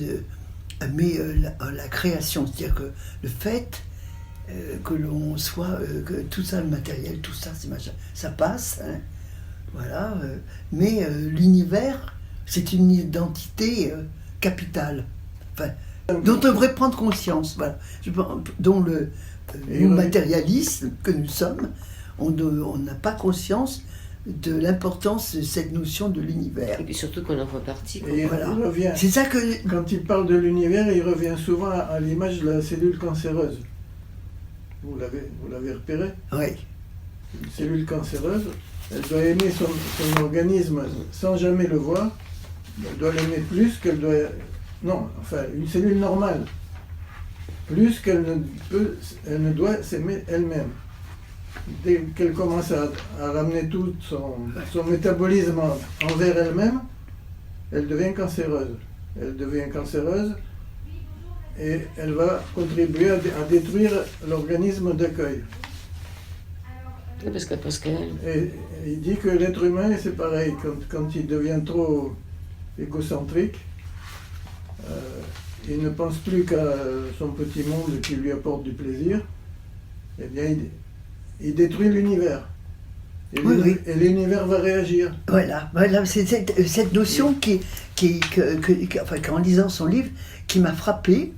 mais la création, c'est-à-dire que le fait que l'on soit, que tout ça, le matériel, tout ça, c'est machin, ça passe, hein, voilà, mais l'univers, c'est une identité capitale, enfin, dont on devrait prendre conscience, voilà, dont le matérialisme que nous sommes, on n'a pas conscience de l'importance de cette notion de l'univers. Et puis surtout qu'on en fait partie. Et Voilà. il revient, C'est ça que... quand il parle de l'univers, il revient souvent à l'image de la cellule cancéreuse. Vous l'avez repéré? Oui. Une cellule cancéreuse, elle doit aimer son organisme sans jamais le voir. Elle doit l'aimer plus qu'elle doit... Non, enfin, une cellule normale. Plus qu'elle ne doit s'aimer elle-même. Dès qu'elle commence à ramener tout son métabolisme envers elle-même, elle devient cancéreuse. Elle devient cancéreuse et elle va contribuer à détruire l'organisme d'accueil. Parce qu'elle... Et il dit que l'être humain, c'est pareil, quand il devient trop égocentrique, il ne pense plus qu'à son petit monde qui lui apporte du plaisir, eh bien il détruit l'univers. Et l'univers va réagir. Voilà, c'est cette notion qu'en lisant son livre, qui m'a frappé,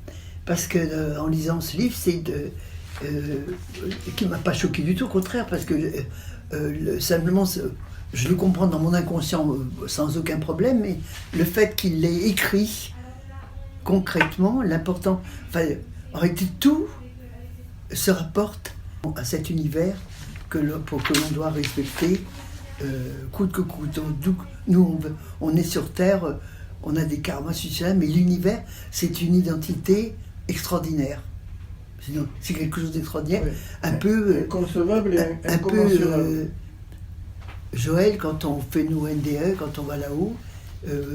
parce que en lisant ce livre, qui m'a pas choqué du tout, au contraire, parce que simplement, je le comprends dans mon inconscient sans aucun problème, mais le fait qu'il l'ait écrit concrètement, l'important, enfin, en réalité, tout se rapporte à cet univers que l'on doit respecter coûte que coûte. Donc, nous, on est sur Terre, on a des karmas sociaux, mais l'univers, c'est une identité extraordinaire. C'est quelque chose d'extraordinaire, Oui. un peu inconcevable et un peu incommensurable. Joël, quand on fait nos NDE, quand on va là-haut,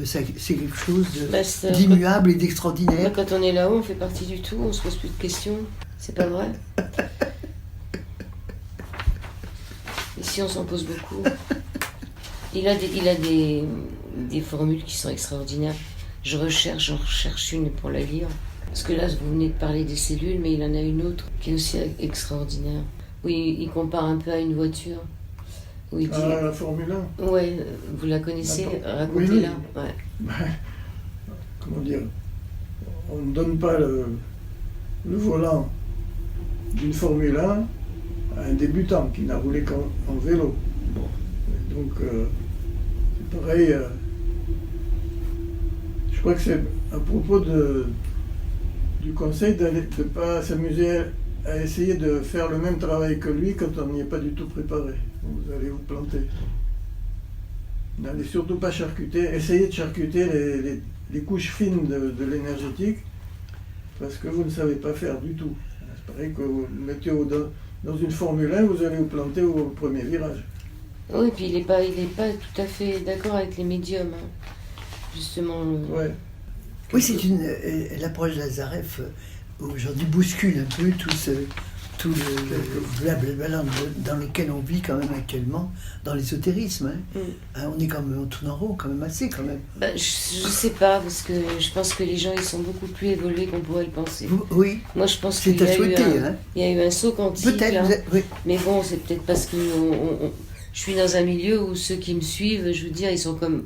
c'est quelque chose c'est- d'immuable et d'extraordinaire. Quand on est là-haut, on fait partie du tout, on se pose plus de questions. C'est pas vrai? Ici, on s'en pose beaucoup. Il a des formules qui sont extraordinaires. J'en recherche une pour la lire. Parce que là, vous venez de parler des cellules, mais il en a une autre qui est aussi extraordinaire. Oui, il compare un peu à une voiture. Où il dit... Ah, la Formule 1. Ouais, vous la connaissez? Oui. Racontez-la. Ouais. Comment dire, on ne donne pas le volant d'une Formule 1 à un débutant qui n'a roulé qu'en vélo. Bon. Et donc, c'est pareil. Je crois que c'est à propos du conseil de ne pas s'amuser à essayer de faire le même travail que lui quand on n'y est pas du tout préparé. Vous allez vous planter. N'allez surtout pas charcuter, essayez de charcuter les couches fines de l'énergétique, parce que vous ne savez pas faire du tout. C'est pareil que vous mettez dans une Formule 1, vous allez vous planter au premier virage. Oui, puis il est pas tout à fait d'accord avec les médiums, hein. Justement. Ouais. Oui, c'est l'approche de Lazarev aujourd'hui bouscule un peu tout le blablabla dans lequel on vit quand même actuellement dans l'ésotérisme. Hein. Hein, on est quand même, on tourne en rond quand même assez quand même. Bah, je sais pas, parce que je pense que les gens ils sont beaucoup plus évolués qu'on pourrait le penser. Oui. Moi je pense C'est qu'il y à a souhaiter. il y a eu un saut quantique. Peut-être. Là. Oui. Mais bon, c'est peut-être parce que je suis dans un milieu où ceux qui me suivent, je veux dire, ils sont comme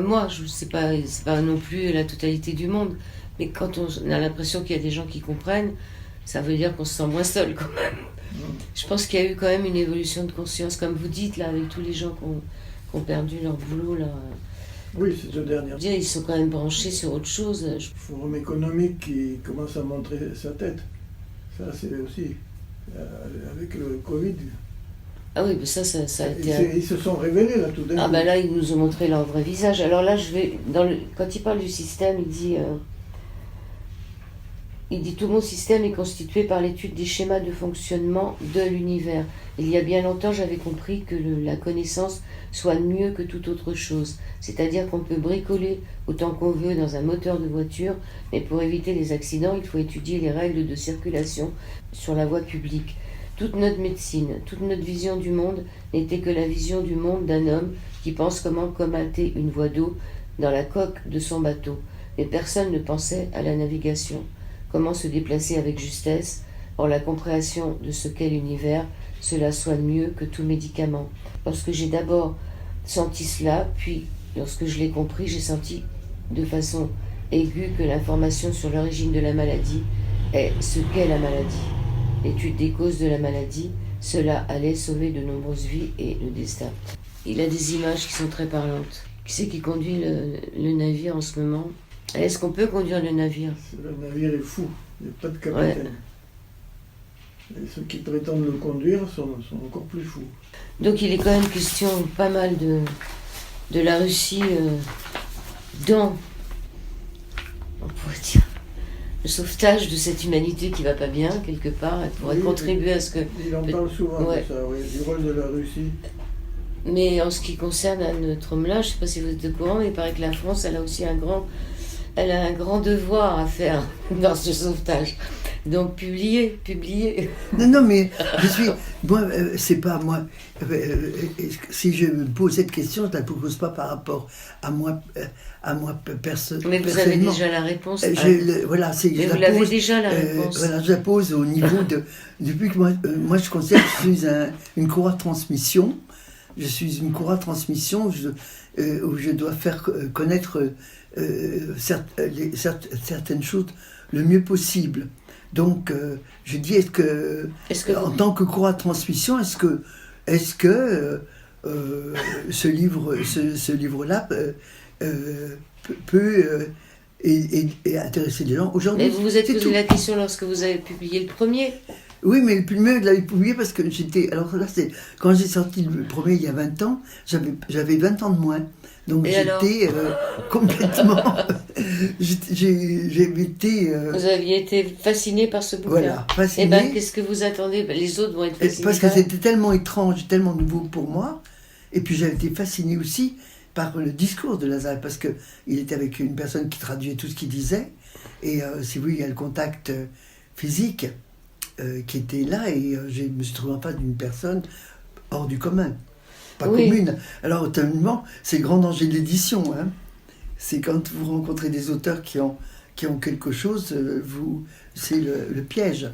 moi. C'est pas non plus la totalité du monde. Mais quand on a l'impression qu'il y a des gens qui comprennent, ça veut dire qu'on se sent moins seul quand même. Je pense qu'il y a eu quand même une évolution de conscience, comme vous dites, là, avec tous les gens qui ont perdu leur boulot. Là. Oui, c'est le dernier. Ils sont quand même branchés sur autre chose. Le forum économique qui commence à montrer sa tête. Ça, c'est aussi avec le Covid. Ah oui, mais ça a été... Ils se sont révélés là tout d'un coup. Ah ben là, ils nous ont montré leur vrai visage. Alors là, quand il parle du système, il dit « Tout mon système est constitué par l'étude des schémas de fonctionnement de l'univers. Il y a bien longtemps, j'avais compris que la connaissance soigne mieux que toute autre chose. C'est-à-dire qu'on peut bricoler autant qu'on veut dans un moteur de voiture, mais pour éviter les accidents, il faut étudier les règles de circulation sur la voie publique. Toute notre médecine, toute notre vision du monde n'était que la vision du monde d'un homme qui pense comment commenter une voie d'eau dans la coque de son bateau. Mais personne ne pensait à la navigation. Comment se déplacer avec justesse. Or la compréhension de ce qu'est l'univers, cela soigne mieux que tout médicament. Lorsque j'ai d'abord senti cela, puis lorsque je l'ai compris, j'ai senti de façon aiguë que l'information sur l'origine de la maladie est ce qu'est la maladie. L'étude des causes de la maladie, cela allait sauver de nombreuses vies et le destin. Il a des images qui sont très parlantes. Qui c'est qui conduit le navire en ce moment ? Est-ce qu'on peut conduire le navire ? Le navire est fou, il n'y a pas de capitaine. Ouais. Et ceux qui prétendent le conduire sont encore plus fous. Donc il est quand même question pas mal de la Russie dans, on pourrait dire, le sauvetage de cette humanité qui va pas bien, quelque part. Elle pourrait contribuer à ce que... Il en parle souvent de ça, oui, du rôle de la Russie. Mais en ce qui concerne notre homme-là, je ne sais pas si vous êtes au courant, mais il paraît que la France, elle a aussi un grand devoir à faire dans ce sauvetage. Donc publier. Non, mais moi, c'est pas moi. Si je me pose cette question, je ne la pose pas par rapport à moi personnellement. Mais vous avez déjà la réponse. Voilà, mais vous l'avez déjà la réponse. Voilà, je la pose au niveau de... Depuis que moi je considère que je suis une courroie de transmission. Je suis une courroie de transmission où je dois faire connaître certaines choses le mieux possible. Donc, je dis, est-ce que en tant que courroie de transmission, est-ce que ce livre-là peut intéresser les gens aujourd'hui? Mais vous vous êtes posé la question lorsque vous avez publié le premier. Oui, mais le premier, je l'avais publié parce que j'étais... Alors là, c'est quand j'ai sorti le premier il y a 20 ans, j'avais 20 ans de moins. Donc j'étais complètement... j'ai été... Vous aviez été fasciné par ce bouquin. Voilà, fasciné. Et bien, qu'est-ce que vous attendez? Les autres vont être fascinés. Parce que c'était tellement étrange, tellement nouveau pour moi. Et puis j'ai été fasciné aussi par le discours de Lazarev, parce qu'il était avec une personne qui traduisait tout ce qu'il disait. Et si vous voulez, il y a le contact physique qui était là, et je me suis trouvé en face d'une personne hors du commun, pas commune. Alors, automatiquement, c'est le grand danger de l'édition. Hein. C'est quand vous rencontrez des auteurs qui ont quelque chose, c'est le piège.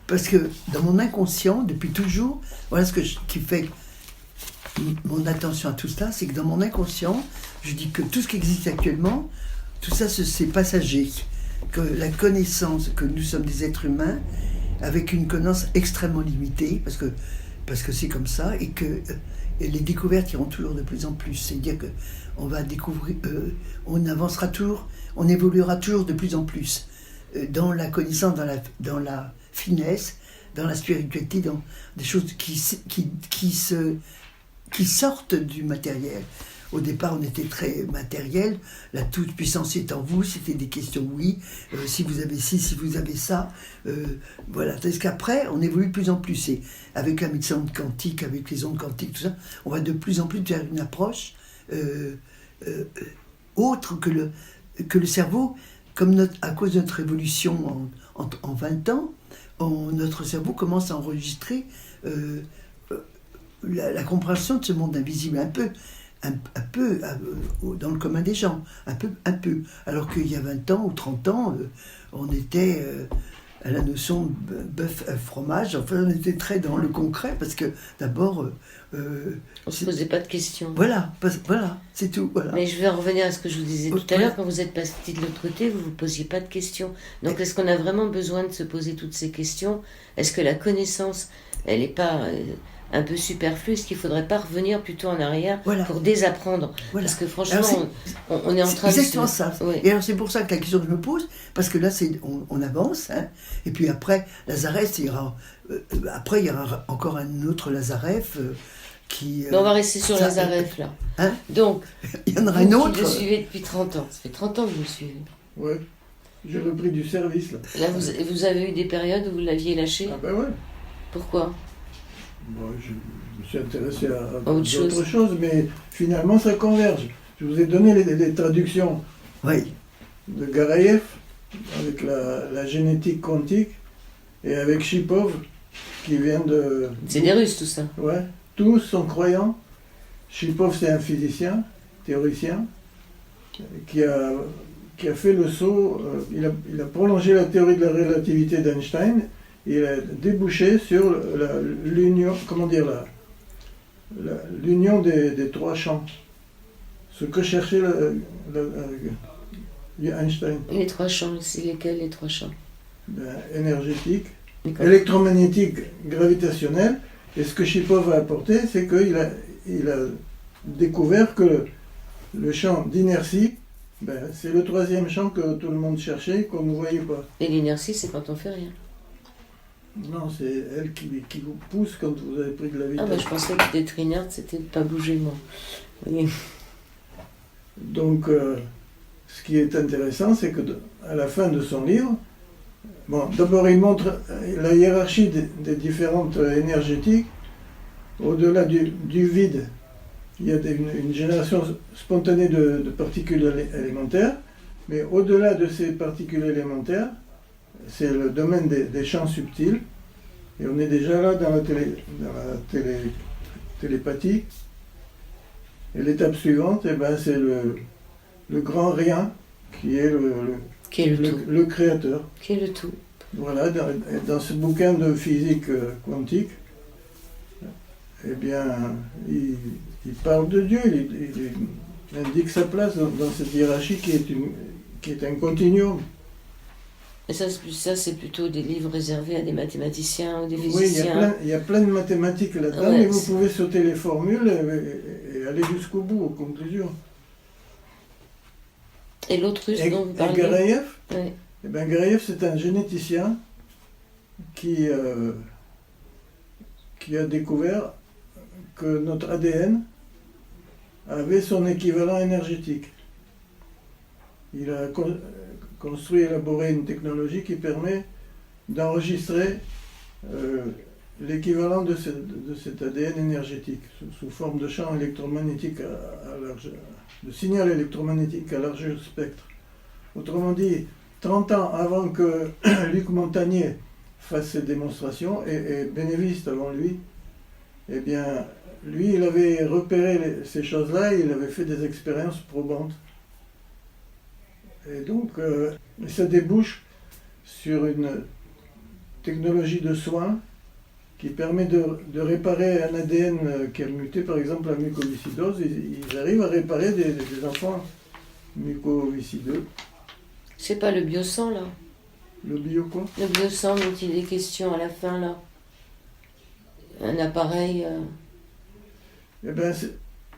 Parce que dans mon inconscient, depuis toujours, voilà qui fait mon attention à tout cela, c'est que dans mon inconscient, je dis que tout ce qui existe actuellement, tout ça, c'est passager. Que la connaissance, que nous sommes des êtres humains, avec une connaissance extrêmement limitée, parce que c'est comme ça, et que les découvertes iront toujours de plus en plus. C'est-à-dire qu'on va découvrir, on avancera toujours, on évoluera toujours de plus en plus. dans la connaissance, dans la finesse, dans la spiritualité, dans des choses qui sortent du matériel. Au départ, on était très matériel. La toute-puissance est en vous. C'était des questions oui. Si vous avez ci, si vous avez ça. Voilà. Parce qu'après, on évolue de plus en plus. Et avec la médecine quantique, avec les ondes quantiques, tout ça, on va de plus en plus vers une approche autre que le cerveau. Comme à cause de notre évolution en 20 ans, notre cerveau commence à enregistrer la compréhension de ce monde invisible un peu dans le commun des gens, un peu. Alors qu'il y a 20 ans ou 30 ans, on était à la notion de bœuf, fromage, enfin on était très dans le concret, parce que d'abord... on ne se posait pas de questions. Voilà, c'est tout. Voilà. Mais je vais en revenir à ce que je vous disais tout à l'heure, quand vous êtes parti de l'autre côté, vous ne vous posiez pas de questions. Donc est-ce qu'on a vraiment besoin de se poser toutes ces questions? Est-ce que la connaissance, elle n'est pas... un peu superflu, est-ce qu'il ne faudrait pas revenir plutôt en arrière pour désapprendre? Parce que franchement, on est en train de... Exactement ça. Oui. Et alors c'est pour ça que la question que je me pose, parce que là on avance, hein, et puis après, Lazareth, il y aura encore un autre Lazareth qui... Mais on va rester sur Lazareth là. Hein? Donc, il y en aura un autre. Vous le suivez depuis 30 ans, ça fait 30 ans que vous le suivez. Oui, j'ai repris du service là. Là, vous avez eu des périodes où vous l'aviez lâché? Ah ben ouais. Pourquoi? Bon, je me suis intéressé à d'autres choses, mais finalement ça converge. Je vous ai donné les traductions de Garaïev avec la génétique quantique et avec Shipov qui vient de... C'est des Russes tout ça. Ouais, tous sont croyants. Shipov c'est un physicien, théoricien, qui a fait le saut, il a prolongé la théorie de la relativité d'Einstein. Il a débouché sur l'union, l'union des trois champs. Ce que cherchait Einstein. Les trois champs, c'est lesquels les trois champs? Énergétique, électromagnétique, gravitationnel. Et ce que Shipov a apporté, c'est qu'il a découvert que le champ d'inertie, c'est le troisième champ que tout le monde cherchait, qu'on ne voyait pas. Et l'inertie, c'est quand on fait rien. Non, c'est elle qui vous pousse quand vous avez pris de la vitesse. Ah je pensais que d'être inerte, c'était de ne pas bouger, moi. Oui. Donc, ce qui est intéressant, c'est qu'à la fin de son livre, d'abord il montre la hiérarchie des différentes énergétiques. Au-delà du vide, il y a une génération spontanée de particules élémentaires, mais au-delà de ces particules élémentaires, c'est le domaine des champs subtils, et on est déjà là dans la télépathie. Et l'étape suivante, c'est le grand rien, qui est le créateur. Qui est le tout. Voilà, dans ce bouquin de physique quantique, il parle de Dieu, il indique sa place dans cette hiérarchie qui est un continuum. Et ça, c'est plutôt des livres réservés à des mathématiciens ou des physiciens. Oui, il y a plein de mathématiques là-dedans, mais vous pouvez sauter les formules et aller jusqu'au bout, aux conclusions. Et l'autre russe dont vous parlez? Garaïev, Garaïev, c'est un généticien qui a découvert que notre ADN avait son équivalent énergétique. Il a construit et élaboré une technologie qui permet d'enregistrer l'équivalent de cet ADN énergétique sous forme de champ électromagnétique de signal électromagnétique à large spectre. Autrement dit, 30 ans avant que Luc Montagnier fasse ses démonstrations, et Bénéviste avant lui, lui, il avait repéré ces choses-là et il avait fait des expériences probantes. Et donc, ça débouche sur une technologie de soins qui permet de réparer un ADN qui a muté, par exemple la mucoviscidose. Ils arrivent à réparer des enfants mucoviscideux. C'est pas le biosang, là? Le bio quoi? Le biosang dont il est question à la fin, là. Un appareil...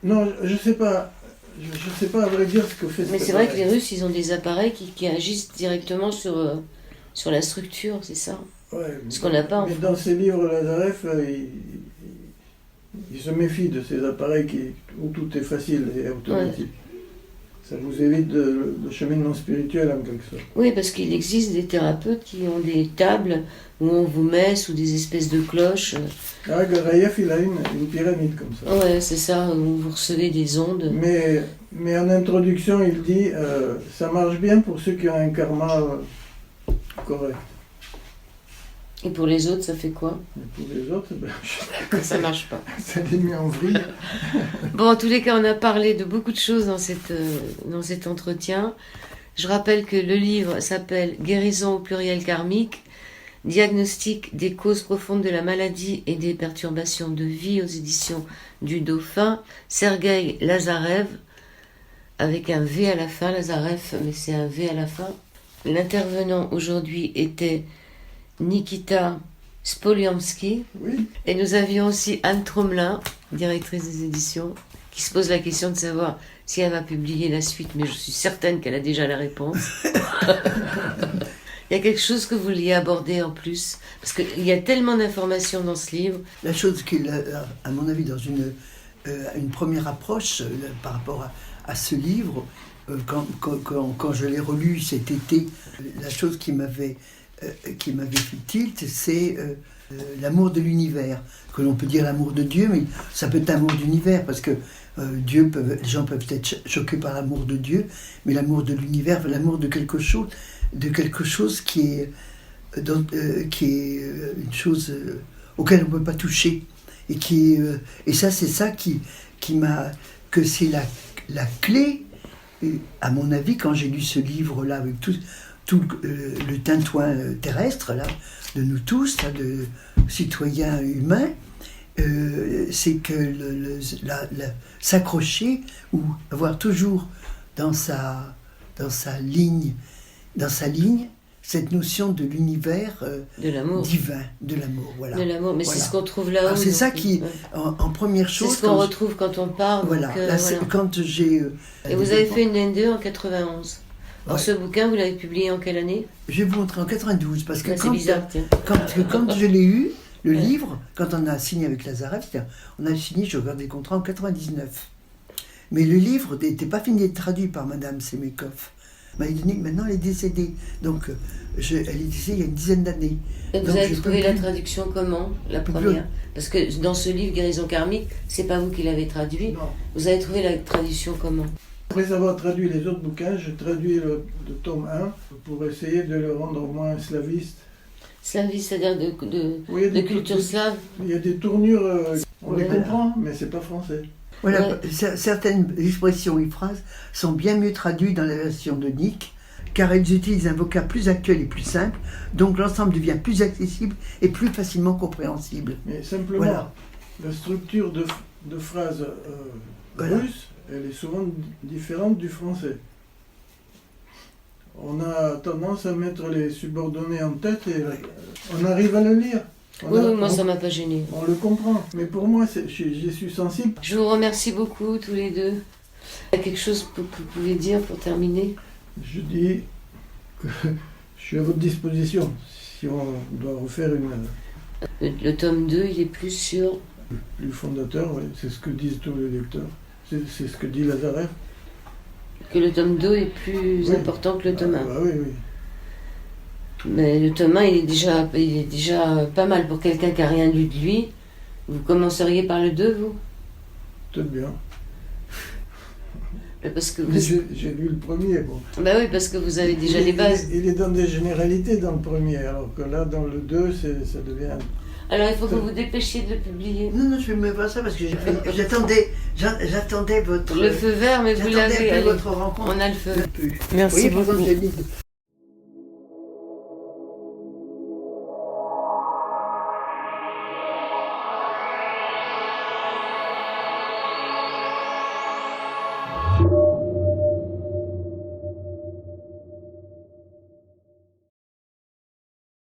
non, je sais pas. Je sais pas à vrai dire ce que fait. Mais c'est vrai que les Russes, ils ont des appareils qui agissent directement sur sur la structure, c'est ça? Ouais, Ce qu'on n'a pas en mais France. dans ses livres, Lazarev, il se méfie de ces appareils où tout est facile et automatique. Ça vous évite le cheminement spirituel en quelque sorte. Oui, parce qu'il existe des thérapeutes qui ont des tables où on vous met sous des espèces de cloches. Ah, Garaïev, il a une pyramide comme ça. Ouais, c'est ça, où vous recevez des ondes. Mais en introduction, il dit ça marche bien pour ceux qui ont un karma correct. Et pour les autres, ça fait quoi? Mais pour les autres, Ça marche pas. ça les met en vrille. Bon, en tous les cas, on a parlé de beaucoup de choses dans cet entretien. Je rappelle que le livre s'appelle Guérison au pluriel karmique, diagnostic des causes profondes de la maladie et des perturbations de vie aux éditions du Dauphin, Sergueï Lazarev, avec un V à la fin, Lazarev, mais c'est un V à la fin. L'intervenant aujourd'hui était Nikita Spoliansky, Oui, et nous avions aussi Anne Tromelin, directrice des éditions, qui se pose la question de savoir si elle va publier la suite, mais je suis certaine qu'elle a déjà la réponse. Il y a quelque chose que vous vouliez aborder en plus, parce qu'il y a tellement d'informations dans ce livre. La chose qui, à mon avis, dans une première approche par rapport à ce livre, quand je l'ai relu cet été, la chose qui m'avait fait tilt, c'est l'amour de l'univers, que l'on peut dire l'amour de Dieu, mais ça peut être l'amour d'univers, parce que les gens peuvent être choqués par l'amour de Dieu, mais l'amour de l'univers, l'amour de quelque chose qui est une chose auquel on ne peut pas toucher, et ça c'est ça que c'est la clé, à mon avis, quand j'ai lu ce livre-là avec tout le tintouin terrestre là, de nous tous, là, de citoyens humains, c'est que s'accrocher ou avoir toujours dans sa ligne cette notion de l'univers De l'amour. divin, de l'amour, voilà. De l'amour, mais Voilà. c'est ce qu'on trouve là-haut. Alors, c'est ça donc, qui, ouais. en première C'est chose, ce qu'on retrouve quand on parle. voilà, donc, là, voilà. quand j'ai Et vous avez fait une N2 en 91. Alors, Ouais. ce bouquin, vous l'avez publié en quelle année? je vais vous montrer en 92 parce que Ouais, c'est bizarre, tiens. quand je l'ai eu, le Ouais. livre, quand on a signé avec Lazarev, on a signé, je regarde les contrats, en 99. Mais le livre n'était pas fini d'être traduit par Madame Semekov. Maintenant, elle est décédée. Donc, elle est décédée il y a une dizaine d'années. Et vous Donc, avez je trouvé peux la plus- traduction comment? La peux première? Parce que dans ce livre, Guérison karmique, c'est pas vous qui l'avez traduit. Non. Vous avez trouvé la traduction comment? après avoir traduit les autres bouquins, je traduis le tome 1 pour essayer de le rendre moins slaviste. Slaviste, c'est-à-dire Oui, il y a de des culture tour- slave. Il y a des tournures, on les Ouais. comprend, mais c'est pas français. Voilà, Ouais. certaines expressions et phrases sont bien mieux traduites dans la version de Nick, car elles utilisent un vocable plus actuel et plus simple, donc l'ensemble devient plus accessible et plus facilement compréhensible. Mais simplement, Voilà. la structure de phrases Voilà. russes, elle est souvent différente du français. On a tendance à mettre les subordonnés en tête et on arrive à le lire. Oui, moi ça m'a pas gêné. On le comprend. Mais pour moi, j'y suis sensible. Je vous remercie beaucoup tous les deux. Il y a quelque chose que vous pouvez dire pour terminer? Je dis que je suis à votre disposition. Si on doit refaire Le tome 2, il est plus sur... plus fondateur, oui, c'est ce que disent tous les lecteurs. C'est ce que dit Lazarev. que le tome 2 est plus Oui. important que le tome 1. Ah, bah oui, oui. Mais le tome 1, il est déjà pas mal pour quelqu'un qui n'a rien lu de lui. Vous commenceriez par le 2, vous? Peut-être bien. Parce que Mais vous... j'ai lu le premier. Bon. Bah oui, parce que vous avez déjà les bases. Il est dans des généralités dans le premier, alors que là, dans le 2, ça devient... Alors il faut que vous dépêchiez de le publier. Non, je vais me faire ça parce que j'attendais votre... Le feu vert, mais vous J'attendais l'avez. un peu Allez, votre rencontre. on a le feu. Un peu. Merci Oui, par exemple, beaucoup. j'ai mis